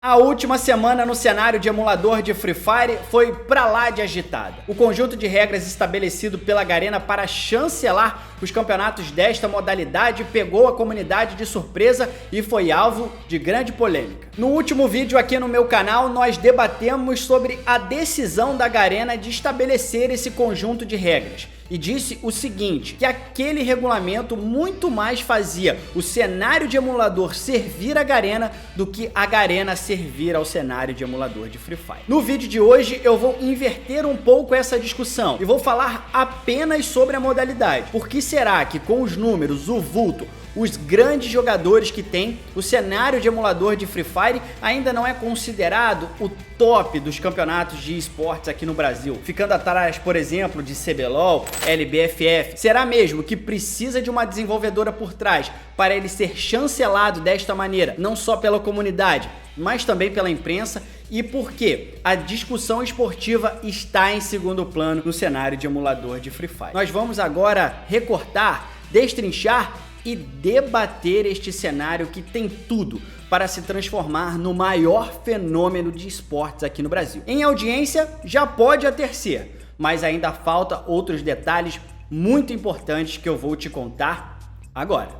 A última semana no cenário de emulador de Free Fire foi pra lá de agitada. O conjunto de regras estabelecido pela Garena para chancelar os campeonatos desta modalidade pegou a comunidade de surpresa e foi alvo de grande polêmica. No último vídeo aqui no meu canal, nós debatemos sobre a decisão da Garena de estabelecer esse conjunto de regras. E disse o seguinte, que aquele regulamento muito mais fazia o cenário de emulador servir a Garena do que a Garena servir ao cenário de emulador de Free Fire. No vídeo de hoje eu vou inverter um pouco essa discussão e vou falar apenas sobre a modalidade. Por que será que com os números, o vulto, os grandes jogadores que tem, o cenário de emulador de Free Fire ainda não é considerado o top dos campeonatos de esportes aqui no Brasil, ficando atrás, por exemplo, de CBLOL, LBFF? Será mesmo que precisa de uma desenvolvedora por trás para ele ser chancelado desta maneira, não só pela comunidade, mas também pela imprensa? E por que a discussão esportiva está em segundo plano no cenário de emulador de Free Fire? Nós vamos agora recortar, destrinchar e debater este cenário que tem tudo para se transformar no maior fenômeno de esportes aqui no Brasil. Em audiência já pode até ser, mas ainda falta outros detalhes muito importantes que eu vou te contar agora.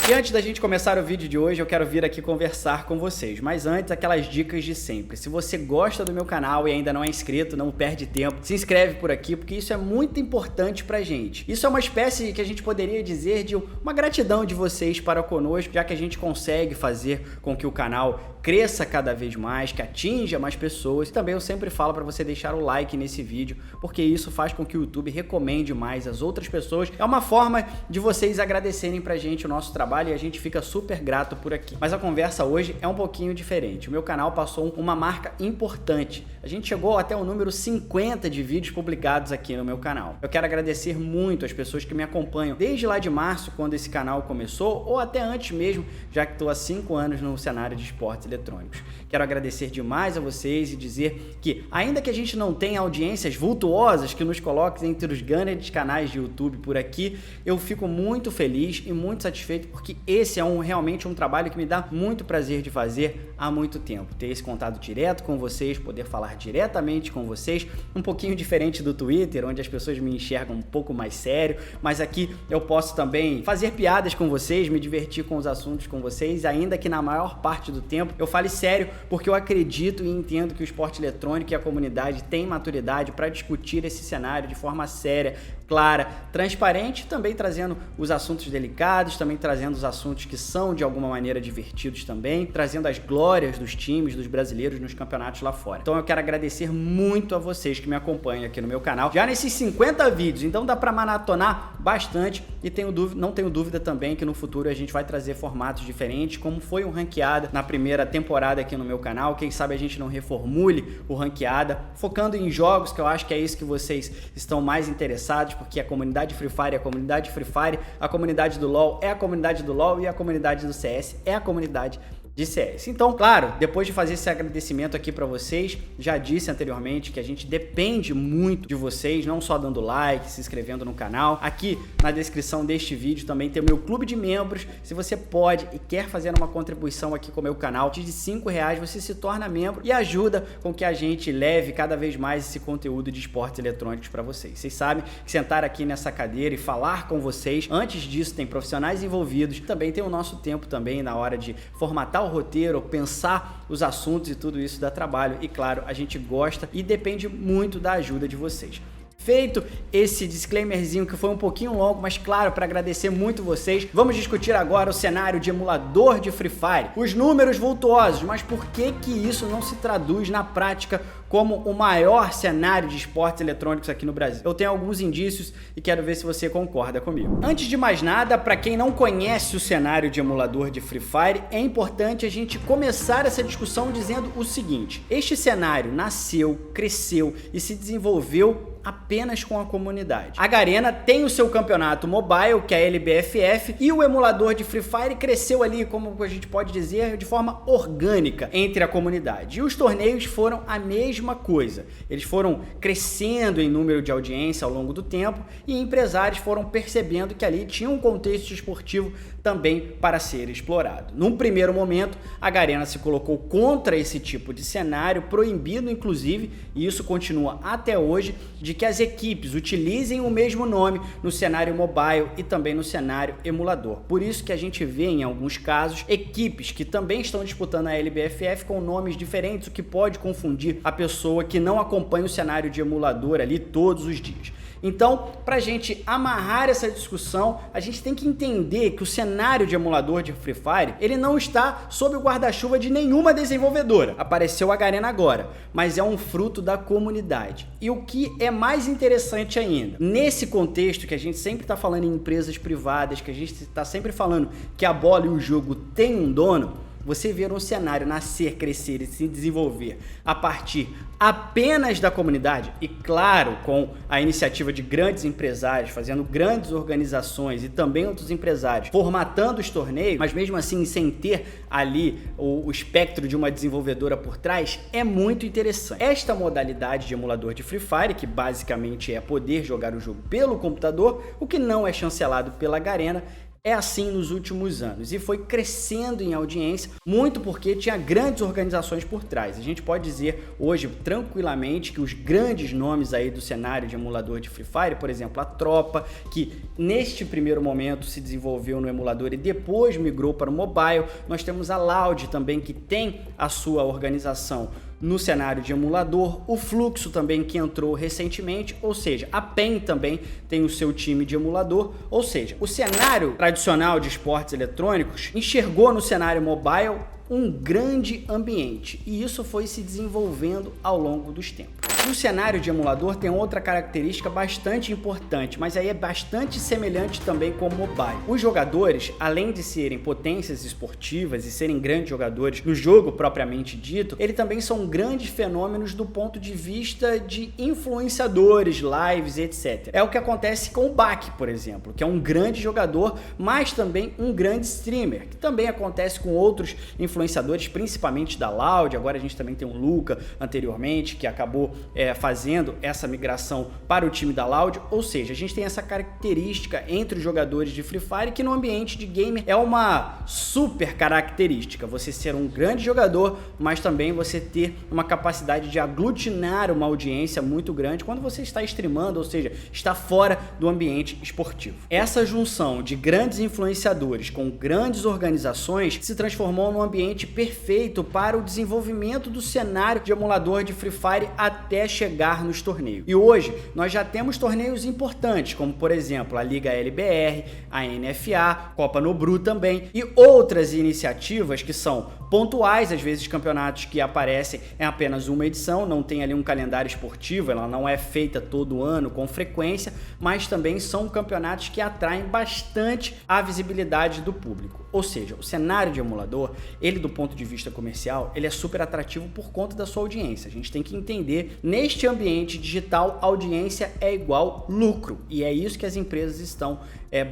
E antes da gente começar o vídeo de hoje, eu quero vir aqui conversar com vocês. Mas antes, aquelas dicas de sempre. Se você gosta do meu canal e ainda não é inscrito, não perde tempo, se inscreve por aqui, porque isso é muito importante pra gente. Isso é uma espécie que a gente poderia dizer de uma gratidão de vocês para conosco, já que a gente consegue fazer com que o canal cresça cada vez mais, que atinja mais pessoas. E também eu sempre falo para você deixar o like nesse vídeo, porque isso faz com que o YouTube recomende mais as outras pessoas. É uma forma de vocês agradecerem pra gente o nosso trabalho e a gente fica super grato por aqui. Mas a conversa hoje é um pouquinho diferente. O meu canal passou uma marca importante. A gente chegou até o número 50 de vídeos publicados aqui no meu canal. Eu quero agradecer muito as pessoas que me acompanham desde lá de março, quando esse canal começou, ou até antes mesmo, já que estou há 5 anos no cenário de esportes eletrônicos. Quero agradecer demais a vocês e dizer que, ainda que a gente não tenha audiências vultuosas que nos coloquem entre os grandes canais de YouTube por aqui, eu fico muito feliz e muito satisfeito, porque esse é realmente um trabalho que me dá muito prazer de fazer há muito tempo. Ter esse contato direto com vocês, poder falar diretamente com vocês, um pouquinho diferente do Twitter, onde as pessoas me enxergam um pouco mais sério, mas aqui eu posso também fazer piadas com vocês, me divertir com os assuntos com vocês, ainda que na maior parte do tempo eu fale sério, porque eu acredito e entendo que o esporte eletrônico e a comunidade têm maturidade para discutir esse cenário de forma séria, clara, transparente, também trazendo os assuntos delicados, também trazendo os assuntos que são de alguma maneira divertidos também, trazendo as glórias dos times, dos brasileiros nos campeonatos lá fora. Então eu quero agradecer muito a vocês que me acompanham aqui no meu canal, já nesses 50 vídeos, então dá para maratonar bastante e não tenho dúvida também que no futuro a gente vai trazer formatos diferentes, como foi o Ranqueada na primeira temporada aqui no meu canal. Quem sabe a gente não reformule o Ranqueada, focando em jogos, que eu acho que é isso que vocês estão mais interessados, porque a comunidade Free Fire é a comunidade Free Fire, a comunidade do LoL é a comunidade do LoL e a comunidade do CS é a comunidade de CS. Então, claro, depois de fazer esse agradecimento aqui para vocês, já disse anteriormente que a gente depende muito de vocês, não só dando like, se inscrevendo no canal. Aqui na descrição deste vídeo também tem o meu clube de membros. Se você pode e quer fazer uma contribuição aqui com o meu canal, de R$5 você se torna membro e ajuda com que a gente leve cada vez mais esse conteúdo de esportes eletrônicos para vocês. Vocês sabem que sentar aqui nessa cadeira e falar com vocês, antes disso tem profissionais envolvidos, também tem o nosso tempo também na hora de formatar o roteiro, pensar os assuntos e tudo isso dá trabalho e claro, a gente gosta e depende muito da ajuda de vocês. Feito esse disclaimerzinho que foi um pouquinho longo, mas claro, para agradecer muito vocês, vamos discutir agora o cenário de emulador de Free Fire. Os números vultuosos, mas por que isso não se traduz na prática como o maior cenário de esportes eletrônicos aqui no Brasil? Eu tenho alguns indícios e quero ver se você concorda comigo. Antes de mais nada, para quem não conhece o cenário de emulador de Free Fire, é importante a gente começar essa discussão dizendo o seguinte: este cenário nasceu, cresceu e se desenvolveu apenas com a comunidade. A Garena tem o seu campeonato mobile, que é a LBFF, e o emulador de Free Fire cresceu ali, como a gente pode dizer, de forma orgânica entre a comunidade. E os torneios foram a mesma coisa. Eles foram crescendo em número de audiência ao longo do tempo e empresários foram percebendo que ali tinha um contexto esportivo também para ser explorado. Num primeiro momento, a Garena se colocou contra esse tipo de cenário, proibindo inclusive, e isso continua até hoje, de que as equipes utilizem o mesmo nome no cenário mobile e também no cenário emulador. Por isso que a gente vê em alguns casos equipes que também estão disputando a LBFF com nomes diferentes, o que pode confundir a pessoa que não acompanha o cenário de emulador ali todos os dias. Então, para a gente amarrar essa discussão, a gente tem que entender que o cenário de emulador de Free Fire, ele não está sob o guarda-chuva de nenhuma desenvolvedora. Apareceu a Garena agora, mas é um fruto da comunidade. E o que é mais interessante ainda, nesse contexto que a gente sempre está falando em empresas privadas, que a gente está sempre falando que a bola e o jogo têm um dono, você ver um cenário nascer, crescer e se desenvolver a partir apenas da comunidade e, claro, com a iniciativa de grandes empresários, fazendo grandes organizações e também outros empresários formatando os torneios, mas mesmo assim sem ter ali o espectro de uma desenvolvedora por trás, é muito interessante. Esta modalidade de emulador de Free Fire, que basicamente é poder jogar o jogo pelo computador, o que não é chancelado pela Garena, é assim nos últimos anos e foi crescendo em audiência, muito porque tinha grandes organizações por trás. A gente pode dizer hoje tranquilamente que os grandes nomes aí do cenário de emulador de Free Fire, por exemplo, a Tropa, que neste primeiro momento se desenvolveu no emulador e depois migrou para o mobile. Nós temos a Loud também, que tem a sua organização no cenário de emulador, o Fluxo também, que entrou recentemente, ou seja, a PEN também tem o seu time de emulador, ou seja, o cenário tradicional de esportes eletrônicos enxergou no cenário mobile um grande ambiente e isso foi se desenvolvendo ao longo dos tempos. O cenário de emulador tem outra característica bastante importante, mas aí é bastante semelhante também com o mobile. Os jogadores, além de serem potências esportivas e serem grandes jogadores no jogo propriamente dito, eles também são grandes fenômenos do ponto de vista de influenciadores, lives, etc. É o que acontece com o Bak, por exemplo, que é um grande jogador, mas também um grande streamer, que também acontece com outros influenciadores, principalmente da Loud. Agora a gente também tem o Luca anteriormente, que acabou fazendo essa migração para o time da Loud, ou seja, a gente tem essa característica entre os jogadores de Free Fire que no ambiente de gamer é uma super característica, você ser um grande jogador, mas também você ter uma capacidade de aglutinar uma audiência muito grande quando você está streamando, ou seja, está fora do ambiente esportivo. Essa junção de grandes influenciadores com grandes organizações se transformou num ambiente perfeito para o desenvolvimento do cenário de emulador de Free Fire até chegar nos torneios. E hoje nós já temos torneios importantes, como por exemplo a Liga LBR, a NFA, Copa Nobru também e outras iniciativas que são pontuais, às vezes campeonatos que aparecem em apenas uma edição, não tem ali um calendário esportivo, ela não é feita todo ano com frequência, mas também são campeonatos que atraem bastante a visibilidade do público. Ou seja, o cenário de emulador, ele do ponto de vista comercial, ele é super atrativo por conta da sua audiência. A gente tem que entender, neste ambiente digital, audiência é igual lucro, e é isso que as empresas estão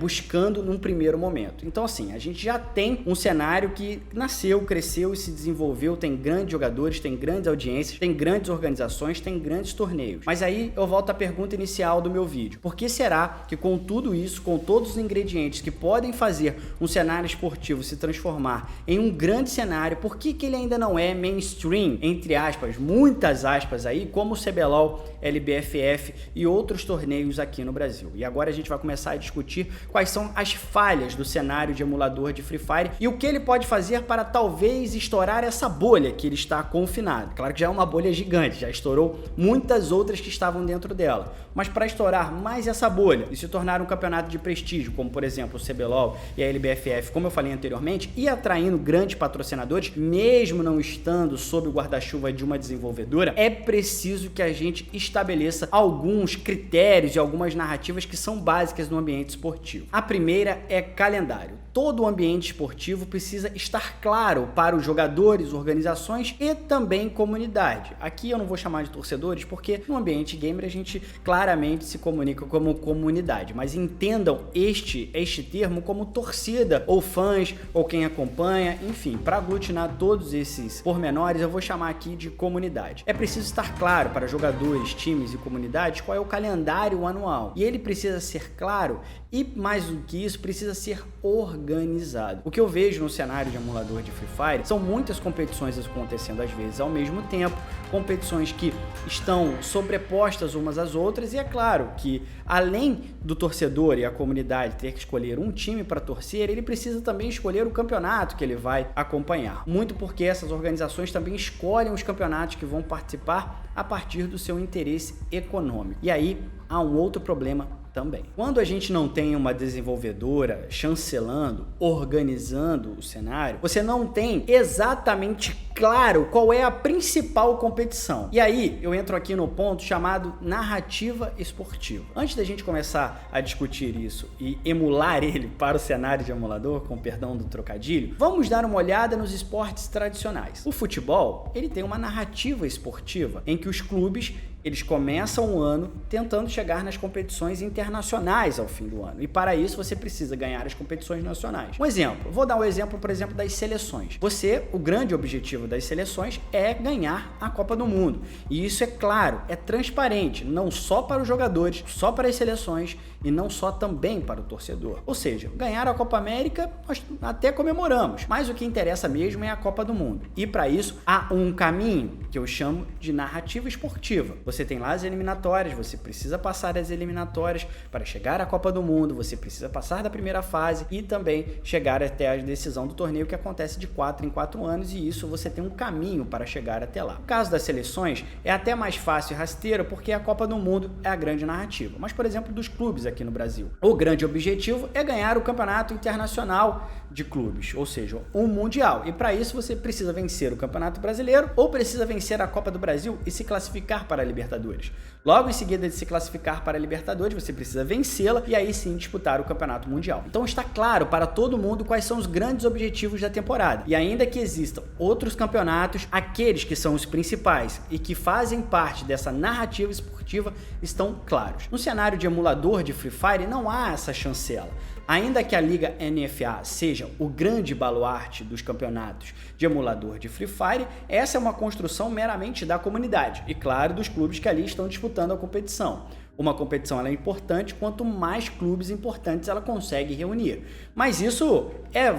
buscando num primeiro momento. Então assim, a gente já tem um cenário que nasceu, cresceu e se desenvolveu, tem grandes jogadores, tem grandes audiências, tem grandes organizações, tem grandes torneios. Mas aí eu volto à pergunta inicial do meu vídeo. Por que será que com tudo isso, com todos os ingredientes que podem fazer um cenário esportivo se transformar em um grande cenário, por que ele ainda não é mainstream, entre aspas, muitas aspas aí, como o CBLOL, LBFF e outros torneios aqui no Brasil? E agora a gente vai começar a discutir quais são as falhas do cenário de emulador de Free Fire e o que ele pode fazer para talvez estourar essa bolha que ele está confinado. Claro que já é uma bolha gigante, já estourou muitas outras que estavam dentro dela, mas para estourar mais essa bolha e se tornar um campeonato de prestígio, como por exemplo o CBLOL e a LBFF, como eu falei anteriormente, e atraindo grandes patrocinadores, mesmo não estando sob o guarda-chuva de uma desenvolvedora, é preciso que a gente estabeleça alguns critérios e algumas narrativas que são básicas no ambiente esportivo. A primeira é calendário. todo o ambiente esportivo precisa estar claro para os jogadores, organizações e também comunidade. Aqui eu não vou chamar de torcedores porque no ambiente gamer a gente claramente se comunica como comunidade, mas entendam este termo como torcida ou fãs ou quem acompanha, enfim, para aglutinar todos esses pormenores eu vou chamar aqui de comunidade. É preciso estar claro para jogadores, times e comunidades qual é o calendário anual e ele precisa ser claro e mais do que isso precisa ser organizado. O que eu vejo no cenário de emulador de Free Fire são muitas competições acontecendo às vezes ao mesmo tempo, competições que estão sobrepostas umas às outras e é claro que além do torcedor e a comunidade ter que escolher um time para torcer, ele precisa também escolher o campeonato que ele vai acompanhar. Muito porque essas organizações também escolhem os campeonatos que vão participar a partir do seu interesse econômico. E aí há um outro problema também. Quando a gente não tem uma desenvolvedora chancelando, organizando o cenário, você não tem exatamente claro qual é a principal competição. E aí eu entro aqui no ponto chamado narrativa esportiva. Antes da gente começar a discutir isso e emular ele para o cenário de emulador, com perdão do trocadilho, vamos dar uma olhada nos esportes tradicionais. O futebol, ele tem uma narrativa esportiva em que os clubes eles começam o ano tentando chegar nas competições internacionais ao fim do ano. E para isso você precisa ganhar as competições nacionais. Um exemplo, vou dar um exemplo, por exemplo, das seleções. O grande objetivo das seleções é ganhar a Copa do Mundo. E isso é claro, é transparente, não só para os jogadores, só para as seleções e não só também para o torcedor. Ou seja, ganhar a Copa América nós até comemoramos, mas o que interessa mesmo é a Copa do Mundo. E para isso há um caminho que eu chamo de narrativa esportiva. Você tem lá as eliminatórias, você precisa passar as eliminatórias para chegar à Copa do Mundo, você precisa passar da primeira fase e também chegar até a decisão do torneio que acontece de 4 em 4 anos e isso você tem um caminho para chegar até lá. No caso das seleções é até mais fácil e rasteiro porque a Copa do Mundo é a grande narrativa. Mas, por exemplo, dos clubes aqui no Brasil, o grande objetivo é ganhar o Campeonato Internacional de Clubes, ou seja, um Mundial. E para isso você precisa vencer o Campeonato Brasileiro ou precisa vencer a Copa do Brasil e se classificar para a Libertadores. Logo em seguida de se classificar para a Libertadores, você precisa vencê-la e aí sim disputar o Campeonato Mundial. Então está claro para todo mundo quais são os grandes objetivos da temporada. E ainda que existam outros campeonatos, aqueles que são os principais e que fazem parte dessa narrativa esportiva estão claros. No cenário de emulador de Free Fire não há essa chancela. Ainda que a Liga NFA seja o grande baluarte dos campeonatos de emulador de Free Fire, essa é uma construção meramente da comunidade e, claro, dos clubes que ali estão disputando a competição. Uma competição ela é importante quanto mais clubes importantes ela consegue reunir. Mas isso é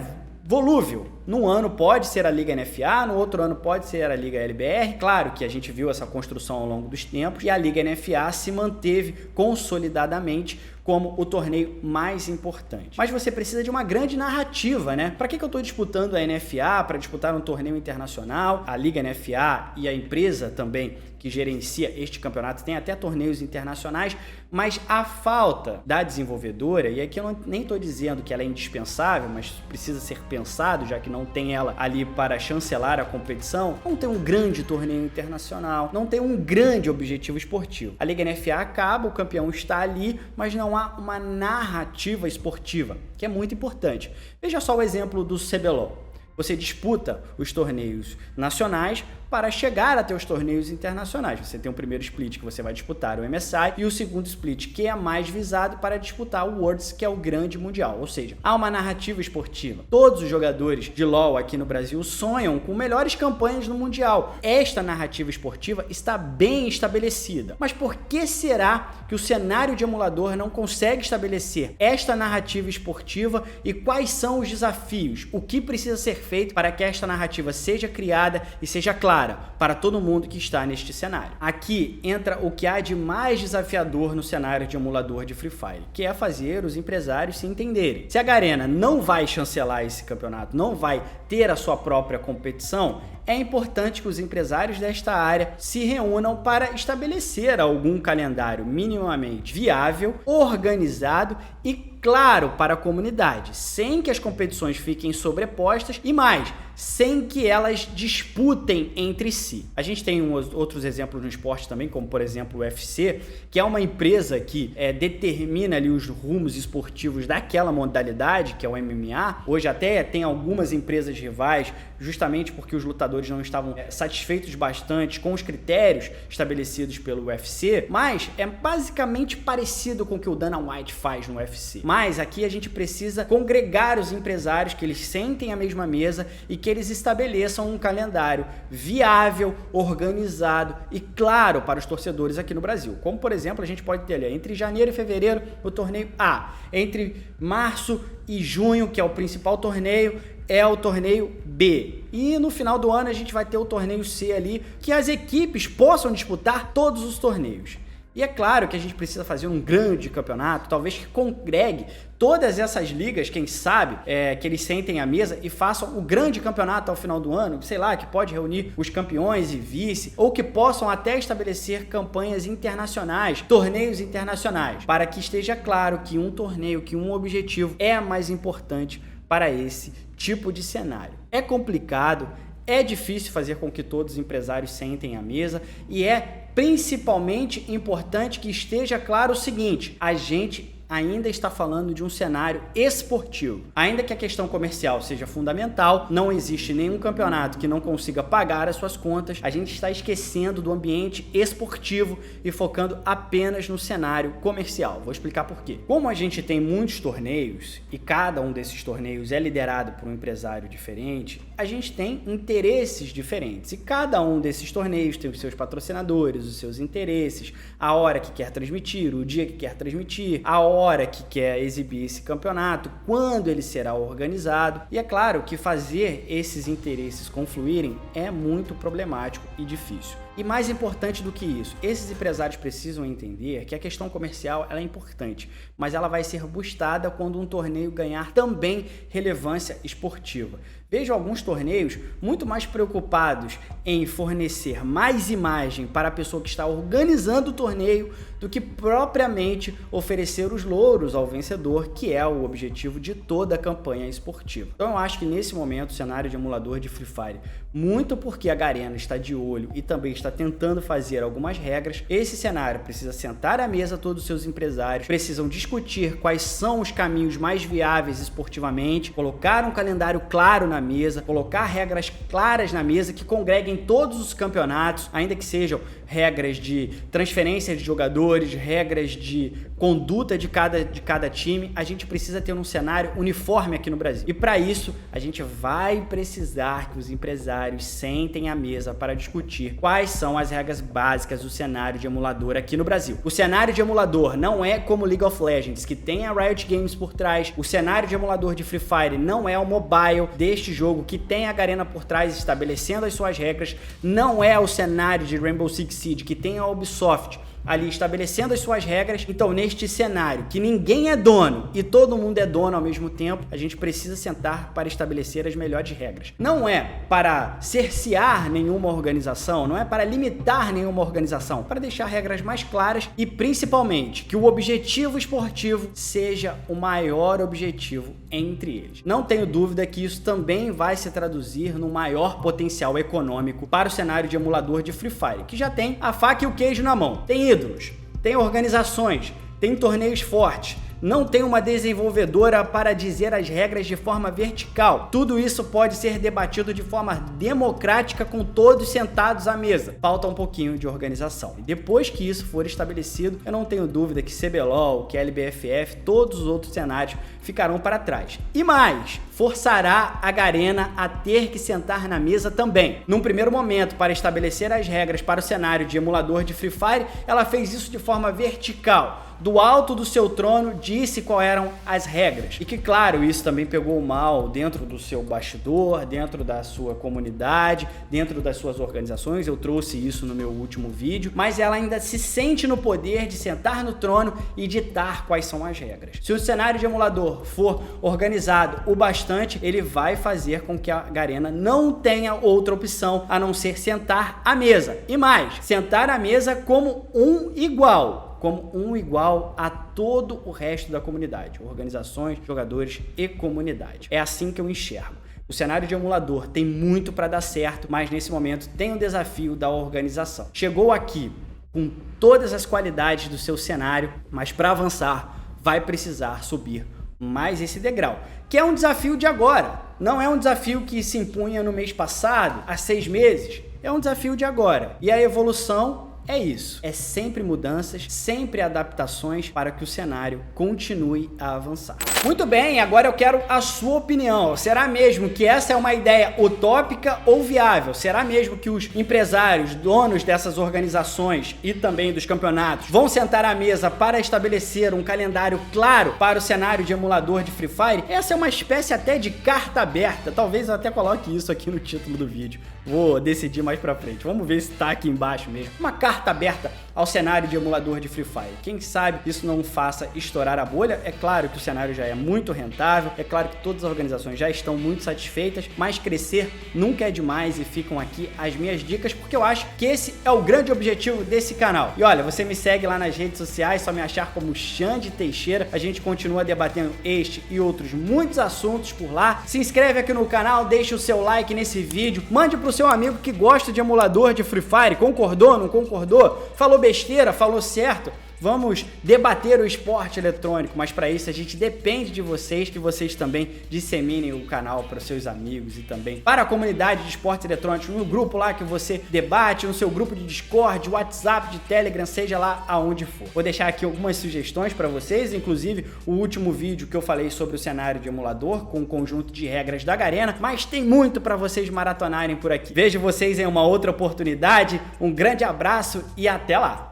volúvel. Num ano pode ser a Liga NFA, no outro ano pode ser a Liga LBR. Claro que a gente viu essa construção ao longo dos tempos e a Liga NFA se manteve consolidadamente como o torneio mais importante. Mas você precisa de uma grande narrativa, né? Para que eu estou disputando a NFA? Para disputar um torneio internacional? A Liga NFA e a empresa também que gerencia este campeonato tem até torneios internacionais, mas a falta da desenvolvedora, e aqui eu nem estou dizendo que ela é indispensável, mas precisa ser pensado, já que não tem ela ali para chancelar a competição, não tem um grande torneio internacional, não tem um grande objetivo esportivo. A Liga NFA acaba, o campeão está ali, mas não há uma narrativa esportiva, que é muito importante. Veja só o exemplo do CBLOL. Você disputa os torneios nacionais para chegar até os torneios internacionais. Você tem o primeiro split que você vai disputar o MSI e o segundo split que é mais visado para disputar o Worlds, que é o grande mundial. Ou seja, há uma narrativa esportiva. Todos os jogadores de LoL aqui no Brasil sonham com melhores campanhas no mundial. Esta narrativa esportiva está bem estabelecida. Mas por que será que o cenário de emulador não consegue estabelecer esta narrativa esportiva e quais são os desafios? O que precisa ser feito para que esta narrativa seja criada e seja clara para todo mundo que está neste cenário? Aqui entra o que há de mais desafiador no cenário de emulador de Free Fire, que é fazer os empresários se entenderem. Se a Garena não vai chancelar esse campeonato, não vai ter a sua própria competição, é importante que os empresários desta área se reúnam para estabelecer algum calendário minimamente viável, organizado e claro para a comunidade, sem que as competições fiquem sobrepostas e mais, sem que elas disputem entre si. A gente tem outros exemplos no esporte também, como por exemplo o UFC, que é uma empresa que determina ali os rumos esportivos daquela modalidade, que é o MMA. Hoje até tem algumas empresas rivais, justamente porque os lutadores não estavam satisfeitos bastante com os critérios estabelecidos pelo UFC, mas é basicamente parecido com o que o Dana White faz no UFC. Mas aqui a gente precisa congregar os empresários, que eles sentem à mesma mesa e que eles estabeleçam um calendário viável, organizado e claro para os torcedores aqui no Brasil. Como, por exemplo, a gente pode ter ali, entre janeiro e fevereiro, o torneio A. Entre março e junho, que é o principal torneio, é o torneio B. E no final do ano a gente vai ter o torneio C ali, que as equipes possam disputar todos os torneios. E é claro que a gente precisa fazer um grande campeonato, talvez que congregue todas essas ligas, quem sabe, que eles sentem à mesa e façam o grande campeonato ao final do ano, sei lá, que pode reunir os campeões e vice, ou que possam até estabelecer campanhas internacionais, torneios internacionais, para que esteja claro que um torneio, que um objetivo é mais importante para esse tipo de cenário. É complicado, é difícil fazer com que todos os empresários sentem à mesa e é principalmente importante que esteja claro o seguinte: a gente ainda está falando de um cenário esportivo. Ainda que a questão comercial seja fundamental, não existe nenhum campeonato que não consiga pagar as suas contas, a gente está esquecendo do ambiente esportivo e focando apenas no cenário comercial. Vou explicar por quê. Como a gente tem muitos torneios e cada um desses torneios é liderado por um empresário diferente, a gente tem interesses diferentes e cada um desses torneios tem os seus patrocinadores, os seus interesses, a hora que quer transmitir, o dia que quer transmitir, a hora que quer exibir esse campeonato, quando ele será organizado. E é claro que fazer esses interesses confluírem é muito problemático e difícil. E mais importante do que isso, esses empresários precisam entender que a questão comercial ela é importante, mas ela vai ser boostada quando um torneio ganhar também relevância esportiva. Vejo alguns torneios muito mais preocupados em fornecer mais imagem para a pessoa que está organizando o torneio do que propriamente oferecer os louros ao vencedor, que é o objetivo de toda a campanha esportiva. Então eu acho que nesse momento o cenário de emulador de Free Fire, muito porque a Garena está de olho e também está tentando fazer algumas regras, esse cenário precisa sentar à mesa todos os seus empresários, precisam discutir quais são os caminhos mais viáveis esportivamente, colocar um calendário claro na mesa, colocar regras claras na mesa que congreguem todos os campeonatos, ainda que sejam regras de transferência de jogadores, regras de conduta de cada time. A gente precisa ter um cenário uniforme aqui no Brasil. E para isso, a gente vai precisar que os empresários sentem à mesa para discutir quais são as regras básicas do cenário de emulador aqui no Brasil. O cenário de emulador não é como League of Legends, que tem a Riot Games por trás. O cenário de emulador de Free Fire não é o mobile deste jogo, que tem a Garena por trás estabelecendo as suas regras. Não é o cenário de Rainbow Six Siege, que tem a Ubisoft ali estabelecendo as suas regras. Então, neste cenário que ninguém é dono e todo mundo é dono ao mesmo tempo, a gente precisa sentar para estabelecer as melhores regras. Não é para cercear nenhuma organização, não é para limitar nenhuma organização, para deixar regras mais claras e principalmente que o objetivo esportivo seja o maior objetivo entre eles. Não tenho dúvida que isso também vai se traduzir no maior potencial econômico para o cenário de emulador de Free Fire, que já tem a faca e o queijo na mão. Tem ídolos, tem organizações, tem torneios fortes, não tem uma desenvolvedora para dizer as regras de forma vertical. Tudo isso pode ser debatido de forma democrática com todos sentados à mesa. Falta um pouquinho de organização. E depois que isso for estabelecido, eu não tenho dúvida que CBLOL, que LBFF, todos os outros cenários ficarão para trás. E mais, forçará a Garena a ter que sentar na mesa também. Num primeiro momento, para estabelecer as regras para o cenário de emulador de Free Fire, ela fez isso de forma vertical. Do alto do seu trono, disse quais eram as regras. E que, claro, isso também pegou mal dentro do seu bastidor, dentro da sua comunidade, dentro das suas organizações. Eu trouxe isso no meu último vídeo. Mas ela ainda se sente no poder de sentar no trono e ditar quais são as regras. Se o cenário de emulador for organizado o bastante, ele vai fazer com que a Garena não tenha outra opção a não ser sentar à mesa. E mais, sentar à mesa como um igual. como um igual a todo o resto da comunidade, organizações, jogadores e comunidade. É assim que eu enxergo. O cenário de emulador tem muito para dar certo, mas nesse momento tem um desafio da organização. Chegou aqui com todas as qualidades do seu cenário, mas para avançar vai precisar subir mais esse degrau, que é um desafio de agora. Não é um desafio que se impunha no mês passado, há 6 meses. É um desafio de agora. E a evolução é isso. É sempre mudanças, sempre adaptações para que o cenário continue a avançar. Muito bem, agora eu quero a sua opinião. Será mesmo que essa é uma ideia utópica ou viável? Será mesmo que os empresários, donos dessas organizações e também dos campeonatos vão sentar à mesa para estabelecer um calendário claro para o cenário de emulador de Free Fire? Essa é uma espécie até de carta aberta. Talvez eu até coloque isso aqui no título do vídeo. Vou decidir mais pra frente. Vamos ver se tá aqui embaixo mesmo. Uma carta aberta ao cenário de emulador de Free Fire. Quem sabe isso não faça estourar a bolha. É claro que o cenário já é muito rentável, é claro que todas as organizações já estão muito satisfeitas, mas crescer nunca é demais e ficam aqui as minhas dicas, porque eu acho que esse é o grande objetivo desse canal. E olha, você me segue lá nas redes sociais, só me achar como Xande Teixeira. A gente continua debatendo este e outros muitos assuntos por lá. Se inscreve aqui no canal, deixa o seu like nesse vídeo, mande pro seu amigo que gosta de emulador de Free Fire. Concordou, não concordou? Falou besteira, falou certo? Vamos debater o esporte eletrônico, mas para isso a gente depende de vocês, que vocês também disseminem o canal para os seus amigos e também para a comunidade de esportes eletrônicos, no grupo lá que você debate, no seu grupo de Discord, WhatsApp, de Telegram, seja lá aonde for. Vou deixar aqui algumas sugestões para vocês, inclusive o último vídeo que eu falei sobre o cenário de emulador com um conjunto de regras da Garena, mas tem muito para vocês maratonarem por aqui. Vejo vocês em uma outra oportunidade, um grande abraço e até lá!